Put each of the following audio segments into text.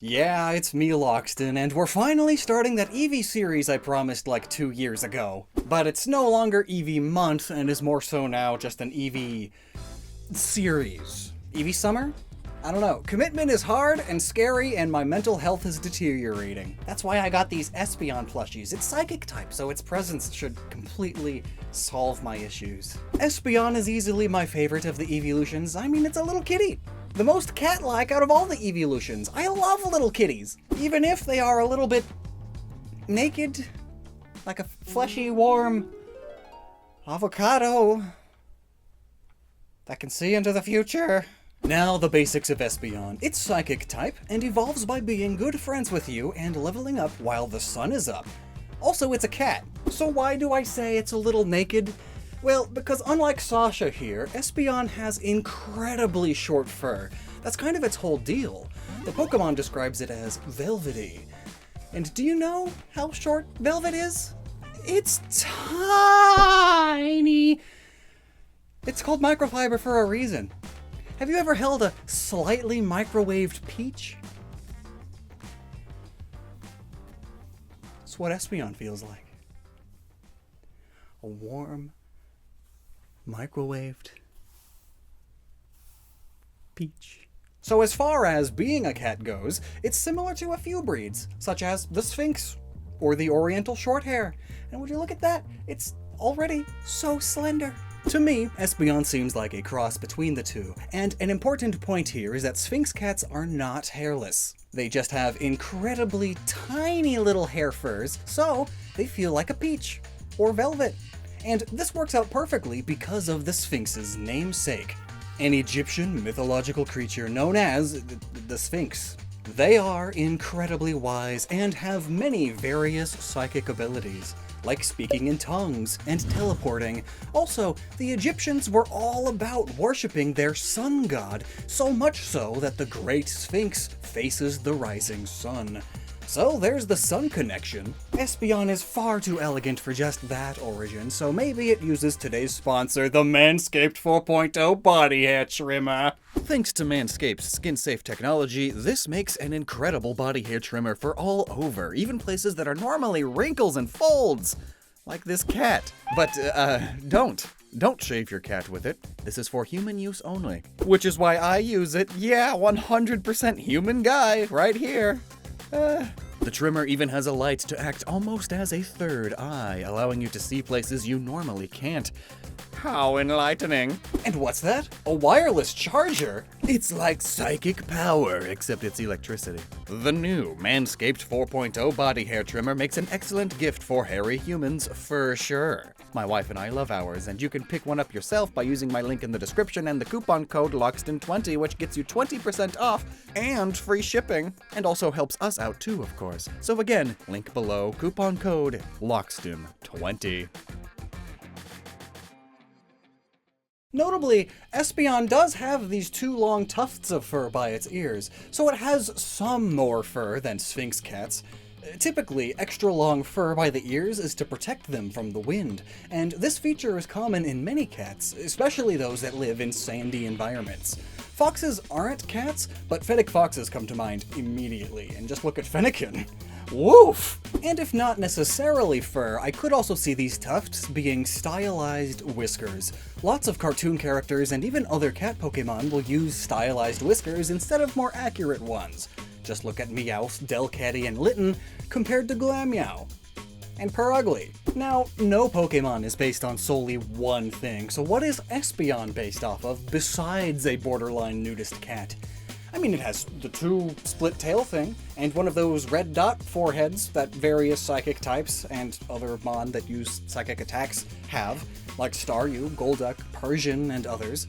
Yeah, it's me, Lockstin, and we're finally starting that Eevee series I promised like 2 years ago. But it's no longer Eevee month, and is more so now just an Eevee series. Eevee summer? I don't know. Commitment is hard and scary, and my mental health is deteriorating. That's why I got these Espeon plushies. It's Psychic Type, so its presence should completely solve my issues. Espeon is easily my favorite of the Eeveelutions. I mean, it's a little kitty. The most cat-like out of all the Eeveelutions. I love little kitties, even if they are a little bit naked, like a fleshy, warm avocado that can see into the future. Now, the basics of Espeon. It's Psychic Type, and evolves by being good friends with you and leveling up while the sun is up. Also, it's a cat. So why do I say it's a little naked? Well, because unlike Sasha here, Espeon has incredibly short fur. That's kind of its whole deal. The Pokemon describes it as velvety. And do you know how short velvet is? It's tiny! It's called microfiber for a reason. Have you ever held a slightly microwaved peach? That's what Espeon feels like. A warm, microwaved peach. So as far as being a cat goes, it's similar to a few breeds, such as the Sphynx or the Oriental Shorthair. And would you look at that? It's already so slender. To me, Espeon seems like a cross between the two, and an important point here is that Sphynx cats are not hairless. They just have incredibly tiny little hair furs, so they feel like a peach or velvet. And this works out perfectly because of the Sphynx's namesake, an Egyptian mythological creature known as the Sphynx. They are incredibly wise and have many various psychic abilities, like speaking in tongues and teleporting. Also, the Egyptians were all about worshipping their sun god, so much so that the Great Sphinx faces the rising sun. So there's the sun connection. Espeon is far too elegant for just that origin, so maybe it uses today's sponsor, the Manscaped 4.0 body hair trimmer. Thanks to Manscaped's skin-safe technology, this makes an incredible body hair trimmer for all over, even places that are normally wrinkles and folds, like this cat. But, Don't shave your cat with it. This is for human use only. Which is why I use it. Yeah, 100% human guy, right here. The trimmer even has a light to act almost as a third eye, allowing you to see places you normally can't. How enlightening. And what's that? A wireless charger? It's like psychic power, except it's electricity. The new Manscaped 4.0 body hair trimmer makes an excellent gift for hairy humans, for sure. My wife and I love ours, and you can pick one up yourself by using my link in the description and the coupon code Lockstin20, which gets you 20% off and free shipping, and also helps us out too, of course. So again, link below, coupon code Lockstin20. Notably, Espeon does have these two long tufts of fur by its ears, so it has some more fur than Sphynx cats. Typically, extra long fur by the ears is to protect them from the wind, and this feature is common in many cats, especially those that live in sandy environments. Foxes aren't cats, but fennec foxes come to mind immediately, and just look at Fennekin. Woof! And if not necessarily fur, I could also see these tufts being stylized whiskers. Lots of cartoon characters and even other cat Pokemon will use stylized whiskers instead of more accurate ones. Just look at Meowth, Delcatty, and Litten compared to Glameow and Purugly. Now, no Pokemon is based on solely one thing, so what is Espeon based off of besides a borderline nudist cat? I mean, it has the two split tail thing, and one of those red dot foreheads that various psychic types and other mon that use psychic attacks have, like Staryu, Golduck, Persian, and others.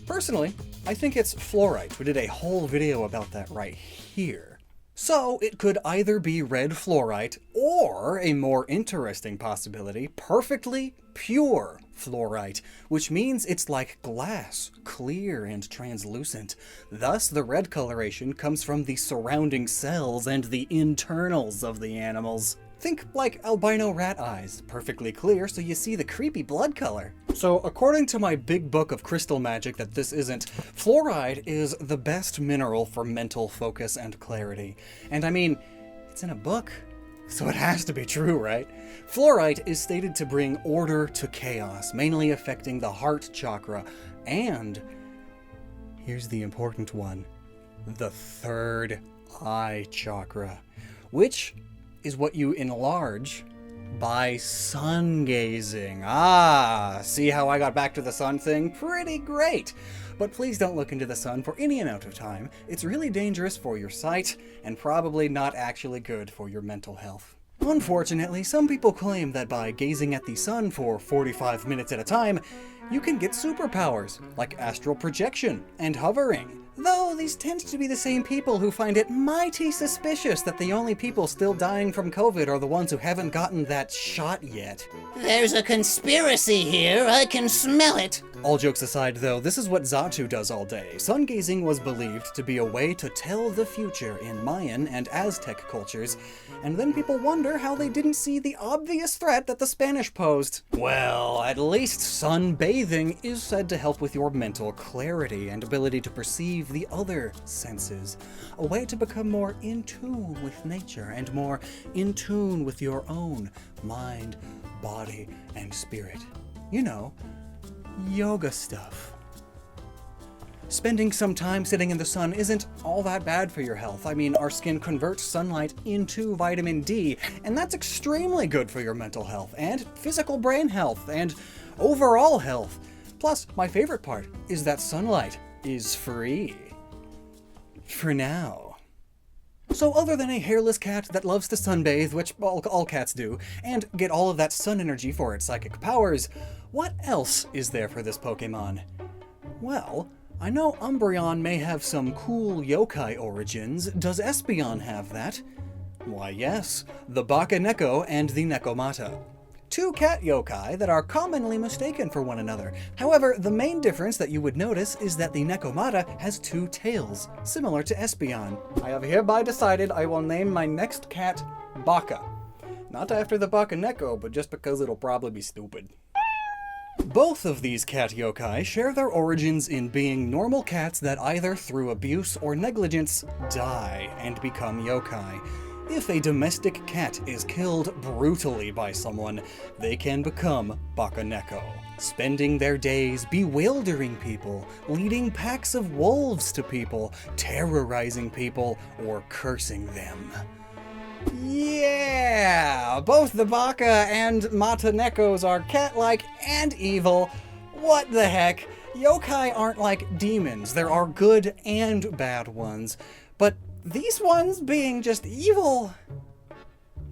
Personally, I think it's fluorite. We did a whole video about that right here. So it could either be red fluorite, or a more interesting possibility, perfectly pure fluorite, which means it's like glass, clear and translucent. Thus, the red coloration comes from the surrounding cells and the internals of the animals. Think like albino rat eyes, perfectly clear so you see the creepy blood color. So according to my big book of crystal magic that this isn't, fluoride is the best mineral for mental focus and clarity. And I mean, it's in a book, so it has to be true, right? Fluoride is stated to bring order to chaos, mainly affecting the heart chakra, and here's the important one, the third eye chakra, which is what you enlarge by sun gazing. Ah, see how I got back to the sun thing? Pretty great! But please don't look into the sun for any amount of time. It's really dangerous for your sight, and probably not actually good for your mental health. Unfortunately, some people claim that by gazing at the sun for 45 minutes at a time, you can get superpowers, like astral projection and hovering. Though these tend to be the same people who find it mighty suspicious that the only people still dying from COVID are the ones who haven't gotten that shot yet. There's a conspiracy here, I can smell it. All jokes aside though, this is what Xatu does all day. Sun gazing was believed to be a way to tell the future in Mayan and Aztec cultures, and then people wonder how they didn't see the obvious threat that the Spanish posed. Well, at least sunbathing is said to help with your mental clarity and ability to perceive the other senses. A way to become more in tune with nature and more in tune with your own mind, body, and spirit. You know, yoga stuff. Spending some time sitting in the sun isn't all that bad for your health. I mean, our skin converts sunlight into vitamin D, and that's extremely good for your mental health, and physical brain health, and overall health. Plus, my favorite part is that sunlight is free. For now. So other than a hairless cat that loves to sunbathe, which all cats do, and get all of that sun energy for its psychic powers, what else is there for this Pokemon? Well, I know Umbreon may have some cool yokai origins. Does Espeon have that? Why yes, the Bakaneko and the Nekomata. Two cat yokai that are commonly mistaken for one another. However, the main difference that you would notice is that the Nekomata has two tails, similar to Espeon. I have hereby decided I will name my next cat Baka. Not after the Bakaneko, but just because it'll probably be stupid. Both of these cat yokai share their origins in being normal cats that either through abuse or negligence die and become yokai. If a domestic cat is killed brutally by someone, they can become Bakaneko, spending their days bewildering people, leading packs of wolves to people, terrorizing people, or cursing them. Yeah! Both the Baka and Matanekos are cat-like and evil. What the heck? Yokai aren't like demons. There are good and bad ones. But these ones being just evil,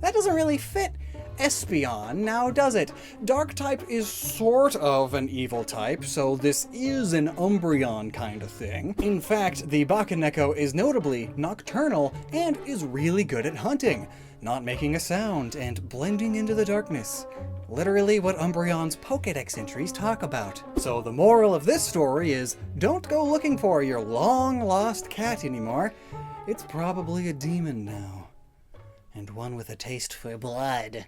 that doesn't really fit Espeon, now does it? Dark type is sort of an evil type, so this is an Umbreon kind of thing. In fact, the Bakaneko is notably nocturnal and is really good at hunting, not making a sound and blending into the darkness. Literally what Umbreon's Pokédex entries talk about. So the moral of this story is, don't go looking for your long-lost cat anymore. It's probably a demon now. And one with a taste for blood.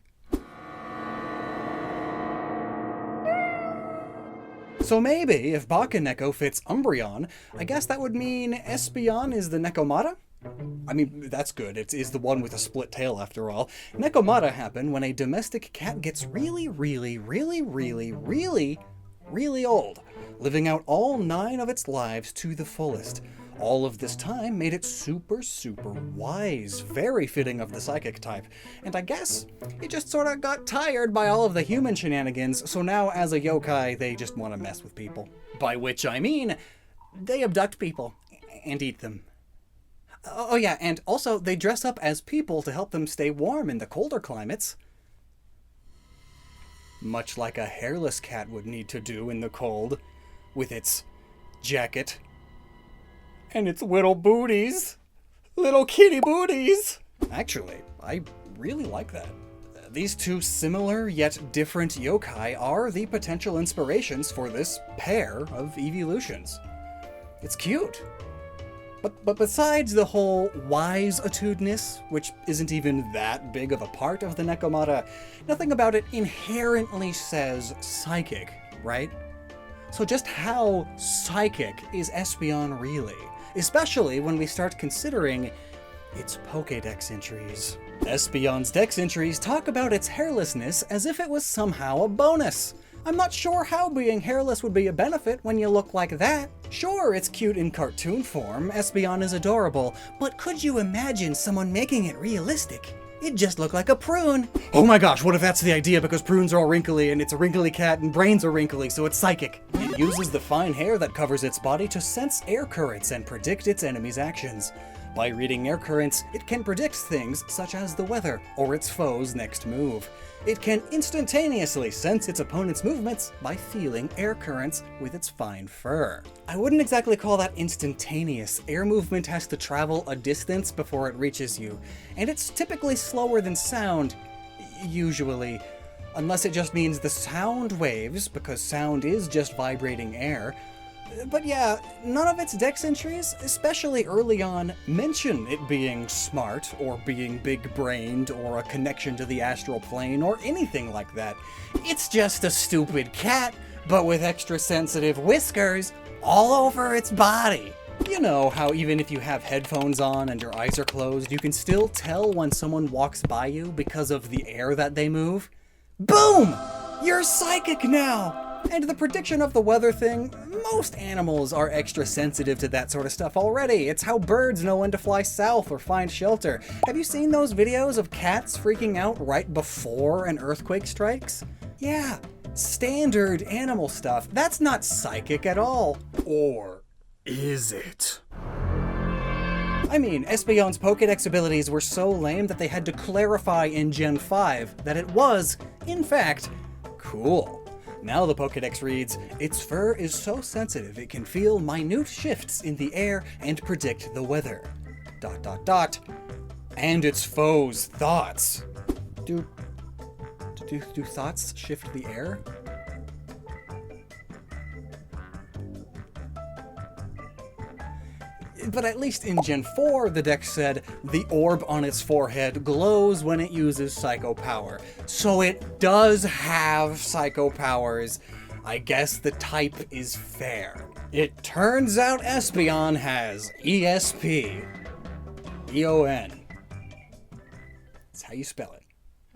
So maybe, if Bakaneko fits Umbreon, I guess that would mean Espeon is the Nekomata? I mean, that's good. It is the one with a split tail, after all. Nekomata happen when a domestic cat gets really old, living out all 9 of its lives to the fullest. All of this time made it super wise, very fitting of the psychic type. And I guess it just sort of got tired by all of the human shenanigans, so now as a yokai, they just want to mess with people. By which I mean, they abduct people and eat them. Oh yeah, and also they dress up as people to help them stay warm in the colder climates. Much like a hairless cat would need to do in the cold, with its jacket and its little booties. Little kitty booties! Actually, I really like that. These two similar yet different yokai are the potential inspirations for this pair of Eeveelutions. It's cute. But besides the whole wise-atudness, which isn't even that big of a part of the Nekomata, nothing about it inherently says psychic, right? So just how psychic is Espeon really? Especially when we start considering its Pokédex entries. Espeon's dex entries talk about its hairlessness as if it was somehow a bonus. I'm not sure how being hairless would be a benefit when you look like that. Sure, it's cute in cartoon form, Espeon is adorable, but could you imagine someone making it realistic? It'd just look like a prune. Oh my gosh, what if that's the idea because prunes are all wrinkly and it's a wrinkly cat and brains are wrinkly, so it's psychic. It uses the fine hair that covers its body to sense air currents and predict its enemy's actions. By reading air currents, it can predict things such as the weather or its foe's next move. It can instantaneously sense its opponent's movements by feeling air currents with its fine fur. I wouldn't exactly call that instantaneous. Air movement has to travel a distance before it reaches you, and it's typically slower than sound, usually, unless it just means the sound waves, because sound is just vibrating air. But yeah, none of its dex entries, especially early on, mention it being smart, or being big-brained, or a connection to the astral plane, or anything like that. It's just a stupid cat, but with extra sensitive whiskers all over its body. You know how even if you have headphones on and your eyes are closed, you can still tell when someone walks by you because of the air that they move? Boom! You're psychic now! And the prediction of the weather thing, most animals are extra sensitive to that sort of stuff already. It's how birds know when to fly south or find shelter. Have you seen those videos of cats freaking out right before an earthquake strikes? Yeah, standard animal stuff. That's not psychic at all. Or is it? I mean, Espeon's Pokédex abilities were so lame that they had to clarify in Gen 5 that it was, in fact, cool. Now the Pokédex reads, its fur is so sensitive it can feel minute shifts in the air and predict the weather. ... And its foes' thoughts. Do thoughts shift the air? But at least in Gen 4, the dex said the orb on its forehead glows when it uses Psycho Power. So it does have Psycho Powers. I guess the type is fair. It turns out Espeon has ESP. EON. That's how you spell it.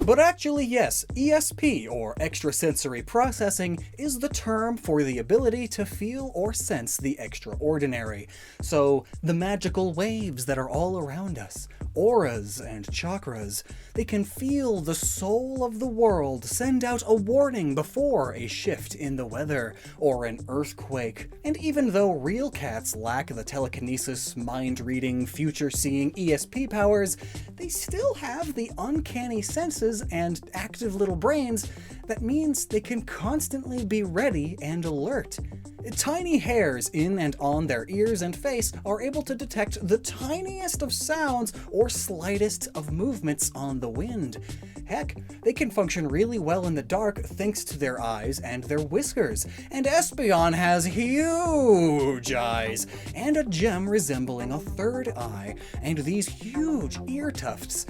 But actually, yes, ESP, or extrasensory processing, is the term for the ability to feel or sense the extraordinary. So, the magical waves that are all around us, auras and chakras, they can feel the soul of the world send out a warning before a shift in the weather or an earthquake. And even though real cats lack the telekinesis, mind-reading, future-seeing ESP powers, they still have the uncanny senses and active little brains that means they can constantly be ready and alert. Tiny hairs in and on their ears and face are able to detect the tiniest of sounds or slightest of movements on the wind. Heck, they can function really well in the dark thanks to their eyes and their whiskers. And Espeon has huge eyes and a gem resembling a third eye, and these huge ear tufts.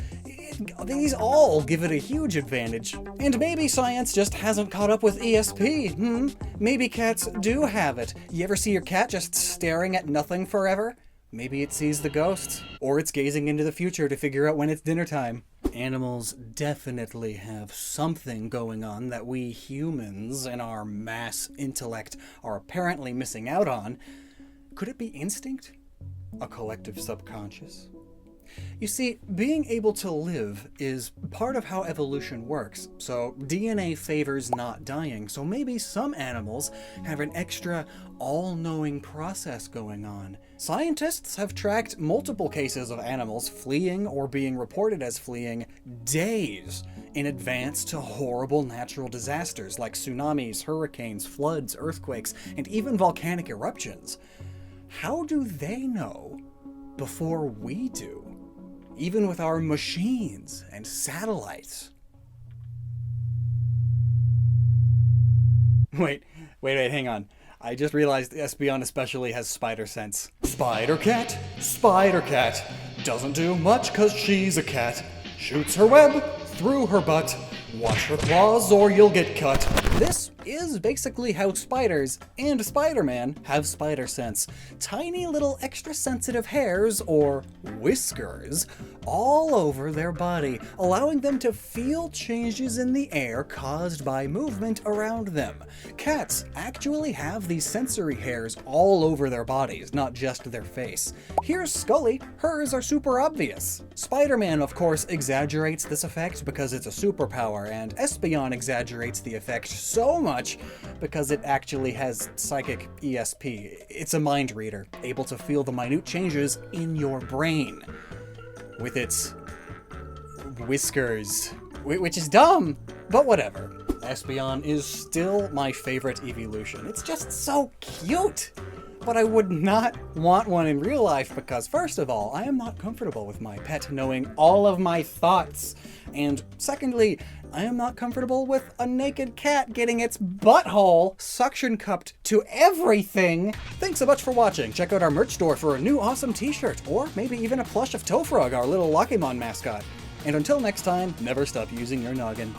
These all give it a huge advantage. And maybe science just hasn't caught up with ESP, Maybe cats do have it. You ever see your cat just staring at nothing forever? Maybe it sees the ghosts, or it's gazing into the future to figure out when it's dinner time. Animals definitely have something going on that we humans in our mass intellect are apparently missing out on. Could it be instinct? A collective subconscious? You see, being able to live is part of how evolution works, so DNA favors not dying, so maybe some animals have an extra all-knowing process going on. Scientists have tracked multiple cases of animals fleeing or being reported as fleeing days in advance to horrible natural disasters like tsunamis, hurricanes, floods, earthquakes, and even volcanic eruptions. How do they know before we do? Even with our machines and satellites. Wait, hang on. I just realized Espeon especially has spider sense. Spider Cat, doesn't do much 'cause she's a cat. Shoots her web through her butt. Watch her claws or you'll get cut. This is basically how spiders and Spider-Man have spider sense. Tiny little extra sensitive hairs, or whiskers, all over their body, allowing them to feel changes in the air caused by movement around them. Cats actually have these sensory hairs all over their bodies, not just their face. Here's Scully, hers are super obvious. Spider-Man, of course, exaggerates this effect because it's a superpower, and Espeon exaggerates the effect so much because it actually has Psychic ESP. It's a mind reader, able to feel the minute changes in your brain with its whiskers, which is dumb, but whatever. Espeon is still my favorite Eeveelution. It's just so cute! But I would not want one in real life because, first of all, I am not comfortable with my pet knowing all of my thoughts. And secondly, I am not comfortable with a naked cat getting its butthole suction cupped to everything. Thanks so much for watching. Check out our merch store for a new awesome t-shirt, or maybe even a plush of Tofrog, our little Lockymon mascot. And until next time, never stop using your noggin.